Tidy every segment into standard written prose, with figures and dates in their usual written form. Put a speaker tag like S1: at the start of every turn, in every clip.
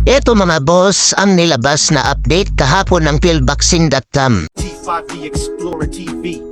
S1: Eto mga boss ang nilabas na update kahapon ng PhilBoxing.com.
S2: T5 The Explorer TV.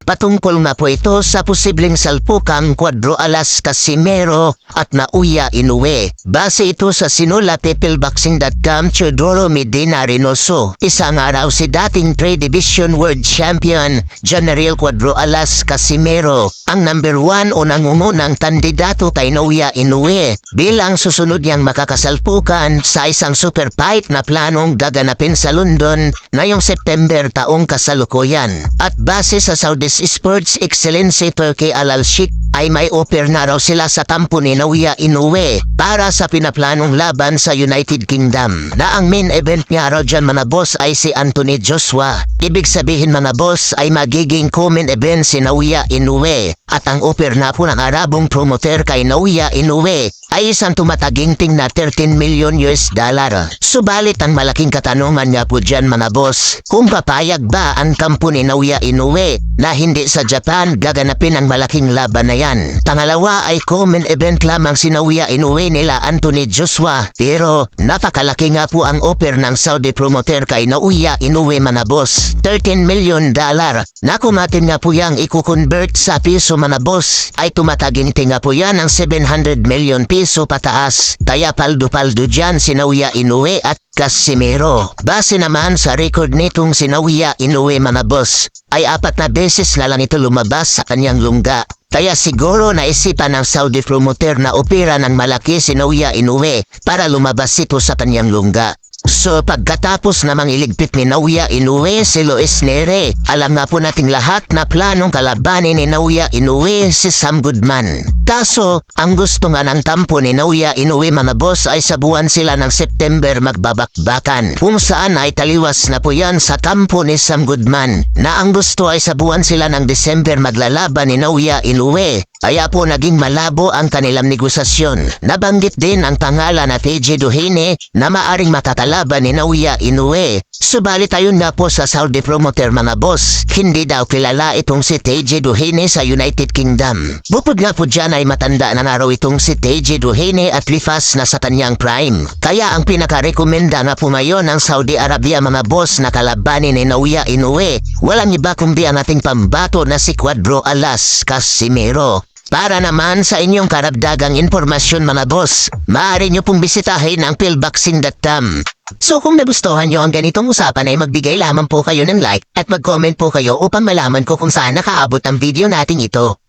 S1: Patungkol na po ito sa posibleng salpukang Cuadro Alas Casimero at Naoya Inoue. Base ito sa sinulat ni PhilBoxing.com Teodoro Medina Reynoso. Isa nga raw si dating 3 Division World Champion General Cuadro Alas Casimero ang number 1 o nangungunang kandidato kay Naoya Inoue bilang susunod niyang makakasalpukan sa isang super fight na planong gaganapin sa London ngayong September taong kasalukuyan. At base sa Saudi Sports Excellency Turkey Al-Sheikh ay may offer na raw sila sa kampo ni Naoya Inoue para sa pinaplanong laban sa United Kingdom na ang main event niya raw dyan mga boss ay si Anthony Joshua. Ibig sabihin mga boss ay magiging co-main event si Naoya Inoue at ang offer na po ng Arabong promoter kay Naoya Inoue ay isang tumataginting na 13 million US dollar. Subalit ang malaking katanungan niya po dyan mga boss, kung papayag ba ang kampo ni Naoya Inoue na hindi sa Japan gaganapin ang malaking laban na yan. Pangalawa ay common event lamang si Naoya Inoue nila Anthony Joshua, pero napakalaki nga po ang offer ng Saudi promoter kay Naoya Inoue mga boss, 13 million dollar. Na kumatin nga po yang i-convert sa piso mga boss ay tumataginting nga po yan ang 700 million piso pataas. Kaya paldo-paldo dyan si Naoya Inoue at Casimero. Base naman sa record nitong si Naoya Inoue mga boss ay 4 na beses na lang ito lumabas sa kanyang lungga. Kaya siguro naisipan ng Saudi promoter na opera ng malaki si Naoya Inoue para lumabas ito sa kanyang lungga. So pagkatapos namang iligpit ni Naoya Inoue si Luis Neri, alam nga po nating lahat na planong kalabanin ni Naoya Inoue si Sam Goodman. Kaso, ang gusto nga ng tampo ni Naoya Inoue mga boss ay sa buwan sila ng September magbabakbakan. Kung saan ay taliwas na po yan sa kampo ni Sam Goodman na ang gusto ay sa buwan sila ng December maglalaban ni Naoya Inoue. Kaya po naging malabo ang kanilang negosasyon. Nabanggit din ang pangalan na TJ Duhine na maaring matatalaban ni Naoya Inoue. Subalit ayon nga po sa Saudi promoter mga boss, hindi daw kilala itong si TJ Duhine sa United Kingdom. Bukod nga po dyan ay matanda na nga raw itong si TJ Duhine at lifas na sa kanyang prime. Kaya ang pinakarekomenda na po ngayon ng Saudi Arabia mga boss na kalabanin ni Naoya Inoue, walang iba kundi ang ating pambato na si Cuadro Alas Casimero. Para naman sa inyong karagdagang impormasyon mga boss, maaari nyo pong bisitahin ang PhilBoxing.com. So kung nagustuhan nyo ang ganitong usapan ay magbigay lamang po kayo ng like at mag-comment po kayo upang malaman ko kung saan nakaabot ang video natin ito.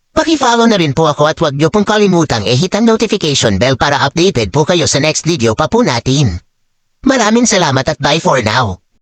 S1: Paki-follow na rin po ako at huwag nyo pong kalimutang i-hit ang notification bell para updated po kayo sa next video pa po natin. Maraming salamat at bye for now.